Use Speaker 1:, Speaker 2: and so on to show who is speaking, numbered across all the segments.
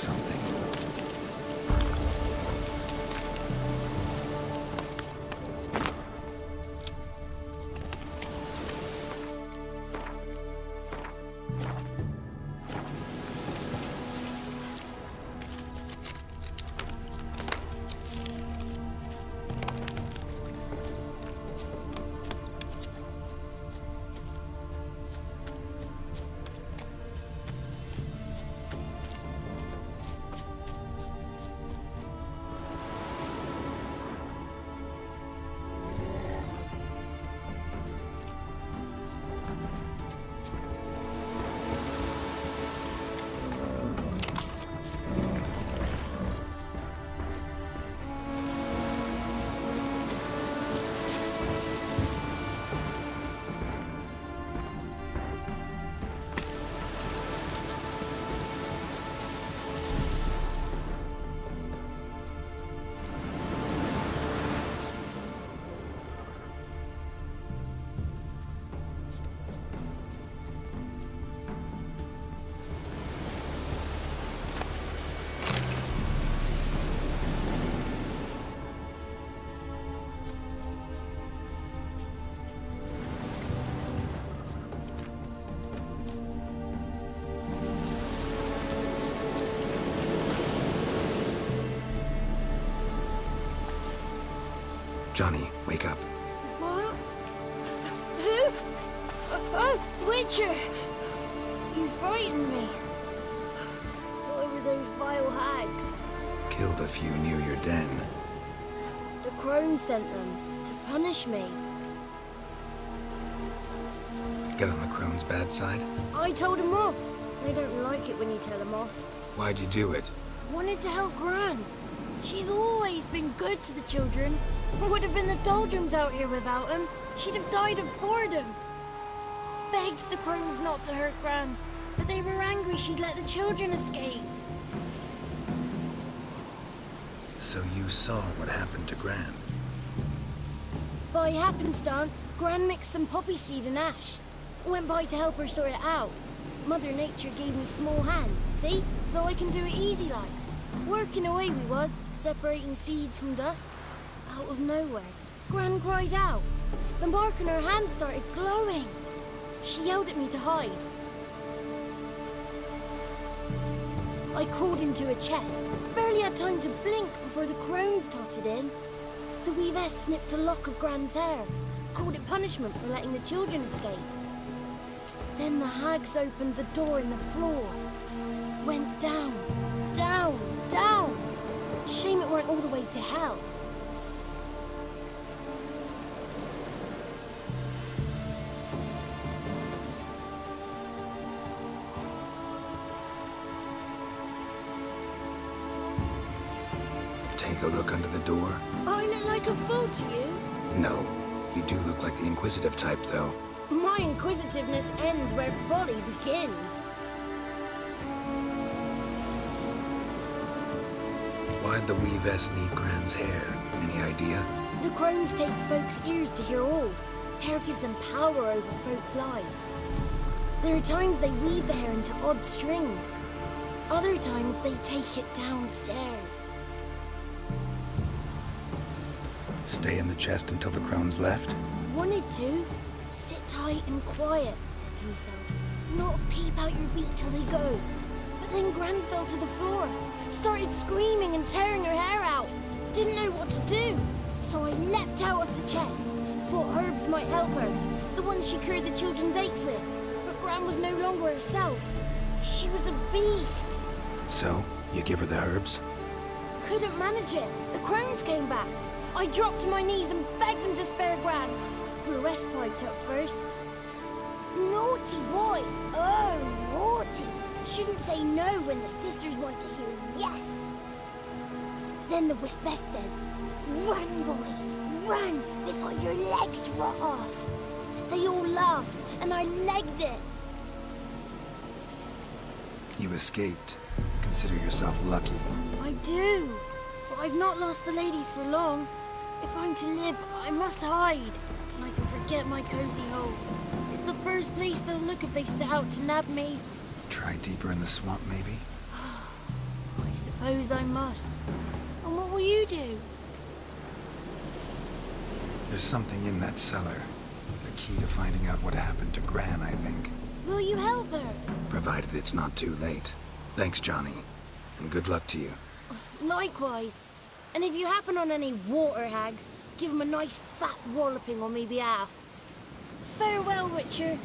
Speaker 1: something. Johnny, wake up.
Speaker 2: What? Who? Oh, Witcher! You frightened me. Thought they were those vile hags.
Speaker 1: Killed a few near your den.
Speaker 2: The crone sent them to punish me.
Speaker 1: Get on the crone's bad side?
Speaker 2: I told them off. They don't like it when you tell them off.
Speaker 1: Why'd you do it?
Speaker 2: Wanted to help Gran. She's always been good to the children. What would have been the doldrums out here without him? She'd have died of boredom. Begged the crones not to hurt Gran, but they were angry she'd let the children escape.
Speaker 1: So you saw what happened to Gran?
Speaker 2: By happenstance, Gran mixed some poppy seed and ash. Went by to help her sort it out. Mother Nature gave me small hands, see? So I can do it easy like. Working away we was, separating seeds from dust. Out of nowhere, Gran cried out. The mark on her hand started glowing. She yelled at me to hide. I crawled into a chest. Barely had time to blink before the crones totted in. The weavess snipped a lock of Gran's hair. Called it punishment for letting the children escape. Then the hags opened the door in the floor. Went down, down, down. Shame it weren't all the way to hell.
Speaker 1: Take a look under the door.
Speaker 2: I look like a fool to you?
Speaker 1: No. You do look like the inquisitive type, though.
Speaker 2: My inquisitiveness ends where folly begins.
Speaker 1: Why'd the weavess need Gran's hair? Any idea?
Speaker 2: The crones take folks' ears to hear all. Hair gives them power over folks' lives. There are times they weave the hair into odd strings. Other times they take it downstairs.
Speaker 1: Stay in the chest until the crone's left?
Speaker 2: Wanted to. Sit tight and quiet, said to myself. Not peep out your beak till they go. But then Gran fell to the floor. Started screaming and tearing her hair out. Didn't know what to do. So I leapt out of the chest. Thought herbs might help her. The ones she cured the children's aches with. But Gran was no longer herself. She was a beast.
Speaker 1: So, you give her the herbs?
Speaker 2: Couldn't manage it. The crones came back. I dropped to my knees and begged him to spare Gran. Burress piped up first. Naughty boy! Oh, naughty! Shouldn't say no when the sisters want to hear yes. Then the Wispess says, run, boy, run before your legs rot off. They all laughed, and I legged it.
Speaker 1: You escaped. Consider yourself lucky.
Speaker 2: I do, but I've not lost the ladies for long. If I'm to live, I must hide, and I can forget my cozy home. It's the first place they'll look if they set out to nab me.
Speaker 1: Try deeper in the swamp, maybe?
Speaker 2: suppose I must. And what will you do?
Speaker 1: There's something in that cellar. The key to finding out what happened to Gran, I think.
Speaker 2: Will you help her?
Speaker 1: Provided it's not too late. Thanks, Johnny. And good luck to you.
Speaker 2: Likewise. And if you happen on any water hags, give them a nice fat walloping on me behalf. Farewell, Witcher.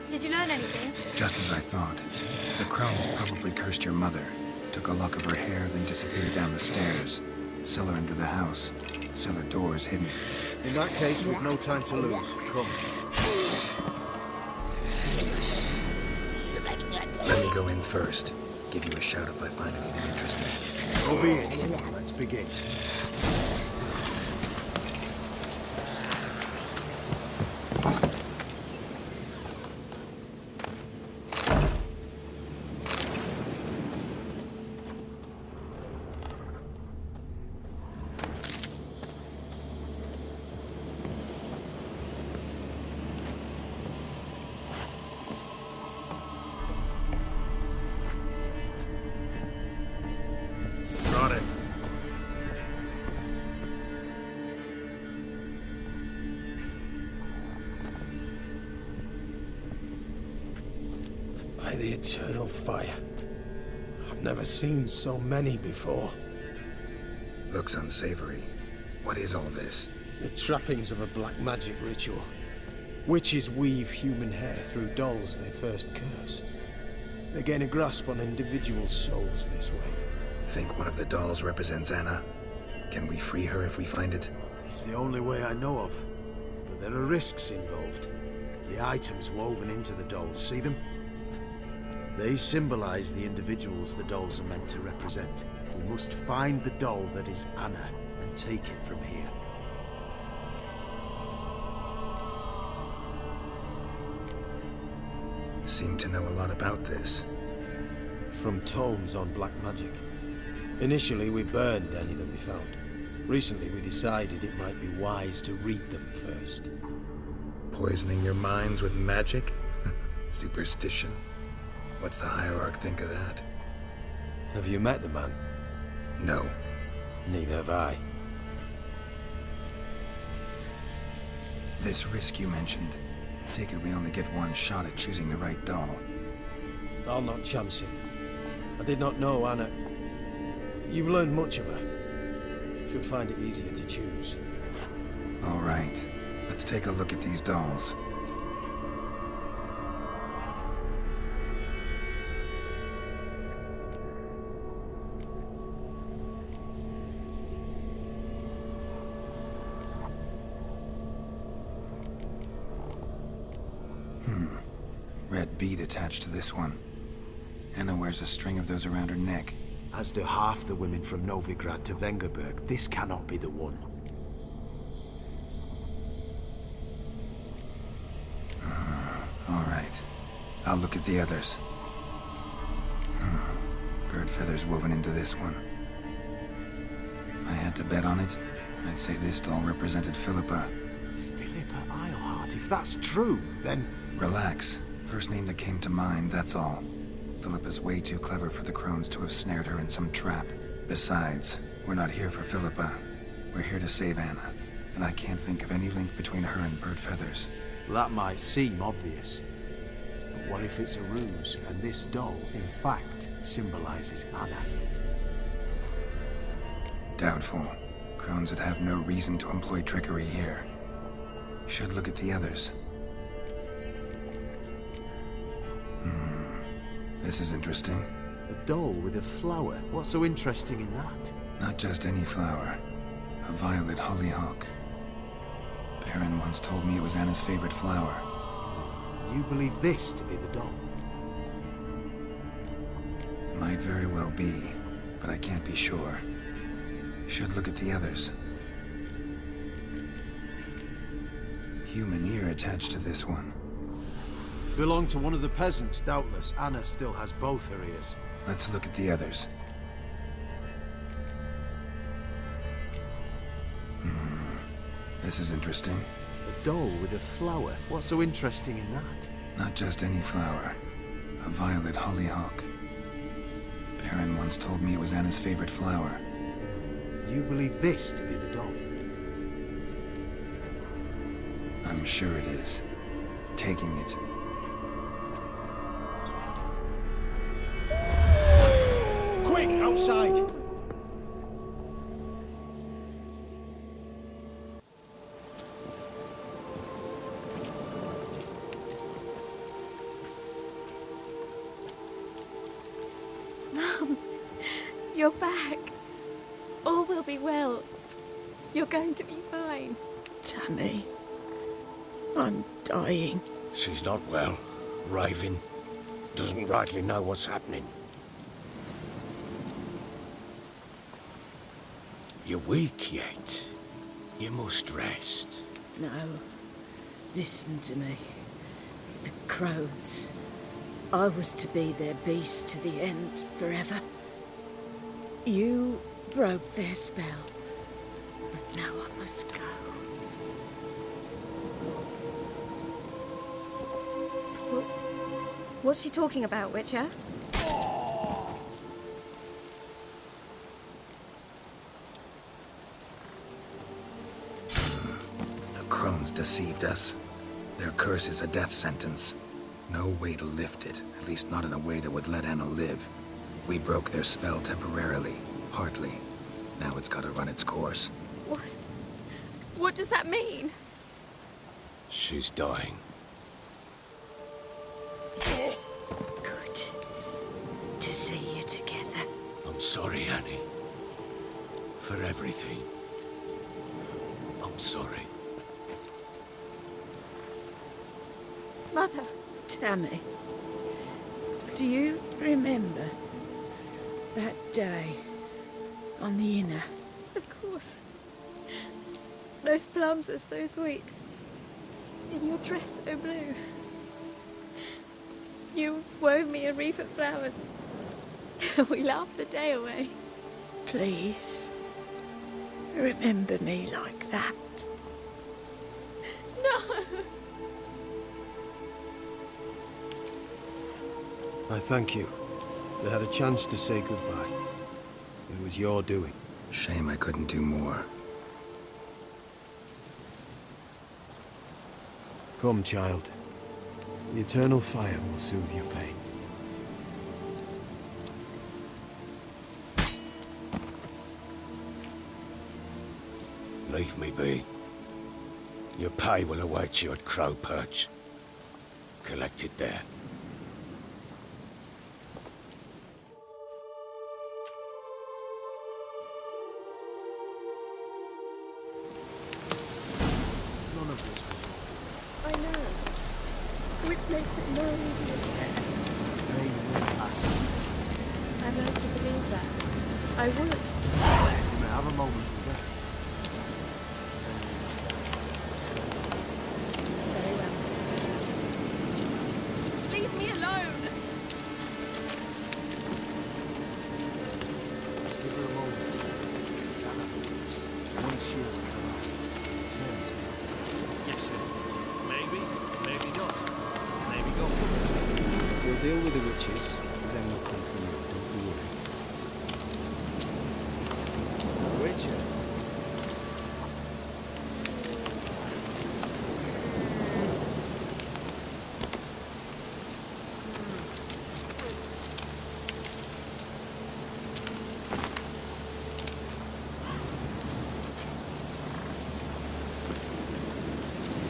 Speaker 2: Did you learn anything?
Speaker 1: Just as I thought. The crones probably cursed your mother, took a lock of her hair, then disappeared down the stairs. Cellar under the house. Cellar doors hidden.
Speaker 3: In that case, we've no time to lose. Come.
Speaker 1: Let me go in first. Give you a shout if I find anything interesting.
Speaker 3: So be it. Let's begin.
Speaker 1: Got it.
Speaker 4: By the eternal fire. I've never seen so many before.
Speaker 1: Looks unsavory. What is all this?
Speaker 4: The trappings of a black magic ritual. Witches weave human hair through dolls they first curse. They gain a grasp on individual souls this way.
Speaker 1: Think one of the dolls represents Anna? Can we free her if we find it?
Speaker 3: It's the only way I know of. But there are risks involved. The items woven into the dolls, see them? They symbolize the individuals the dolls are meant to represent. We must find the doll that is Anna and take it from here.
Speaker 1: Seem to know a lot about this.
Speaker 4: From tomes on black magic. Initially, we burned any that we found. Recently, we decided it might be wise to read them first.
Speaker 1: Poisoning your minds with magic? Superstition. What's the hierarch think of that?
Speaker 4: Have you met the man?
Speaker 1: No.
Speaker 4: Neither have I.
Speaker 1: This risk you mentioned. Take it we only get one shot at choosing the right doll.
Speaker 4: I'll not chance it. I did not know Anna. You've learned much of her. Should find it easier to choose.
Speaker 1: All right. Let's take a look at these dolls. Red bead attached to this one. Anna wears a string of those around her neck.
Speaker 3: As do half the women from Novigrad to Vengerberg. This cannot be the one.
Speaker 1: All right. I'll look at the others. Bird feathers woven into this one. If I had to bet on it, I'd say this doll represented Philippa.
Speaker 3: Philippa Eilhart, if that's true, then...
Speaker 1: Relax. First name that came to mind, that's all. Philippa's way too clever for the crones to have snared her in some trap. Besides, we're not here for Philippa. We're here to save Anna. And I can't think of any link between her and bird feathers.
Speaker 3: That might seem obvious. But what if it's a ruse, and this doll, in fact, symbolizes Anna?
Speaker 1: Doubtful. Crones would have no reason to employ trickery here. Should look at the others. This is interesting.
Speaker 3: A doll with a flower. What's so interesting in that?
Speaker 1: Not just any flower. A violet hollyhock. Baron once told me it was Anna's favorite flower.
Speaker 3: You believe this to be the doll?
Speaker 1: Might very well be, but I can't be sure. Should look at the others. Human ear attached to this one.
Speaker 3: Belonged to one of the peasants, doubtless. Anna still has both her ears.
Speaker 1: Let's look at the others. This is interesting.
Speaker 3: A doll with a flower. What's so interesting in that?
Speaker 1: Not just any flower. A violet hollyhock. Baron once told me it was Anna's favorite flower.
Speaker 3: You believe this to be the doll?
Speaker 1: I'm sure it is. Taking it.
Speaker 4: Quick, outside!
Speaker 5: Mum, you're back. All will be well. You're going to be fine.
Speaker 6: Tammy, I'm dying.
Speaker 7: She's not well. Raving. Doesn't rightly know what's happening. You're weak yet. You must rest.
Speaker 6: No, listen to me. The crones. I was to be their beast to the end, forever. You broke their spell. But now I must go.
Speaker 5: What's she talking about, Witcher?
Speaker 1: The crones deceived us. Their curse is a death sentence. No way to lift it, at least not in a way that would let Anna live. We broke their spell temporarily, partly. Now it's gotta run its course.
Speaker 5: What? What does that mean?
Speaker 7: She's dying.
Speaker 6: It's good to see you together.
Speaker 7: I'm sorry, Annie. For everything. I'm sorry.
Speaker 5: Mother.
Speaker 6: Tammy, do you remember that day on the Inner?
Speaker 5: Of course. Those plums are so sweet. And your dress so blue. You wove me a wreath of flowers. We laughed the day away.
Speaker 6: Please, remember me like that.
Speaker 5: No!
Speaker 4: I thank you. They had a chance to say goodbye. It was your doing.
Speaker 1: Shame I couldn't do more.
Speaker 4: Come, child. The eternal fire will soothe your pain.
Speaker 7: Leave me be. Your pay will await you at Crow Perch. Collect it there.
Speaker 3: None of this will
Speaker 5: I know. Which makes it more easier to bear.
Speaker 3: pain will pass.
Speaker 5: I'd like to believe that. I would.
Speaker 3: You may have a moment of regret.
Speaker 5: Very well. Leave me alone!
Speaker 3: Just give her a moment to gather her wits. Once she has come, return to her.
Speaker 8: Yes, sir. Maybe, maybe not. Maybe go.
Speaker 4: We'll deal with the witches.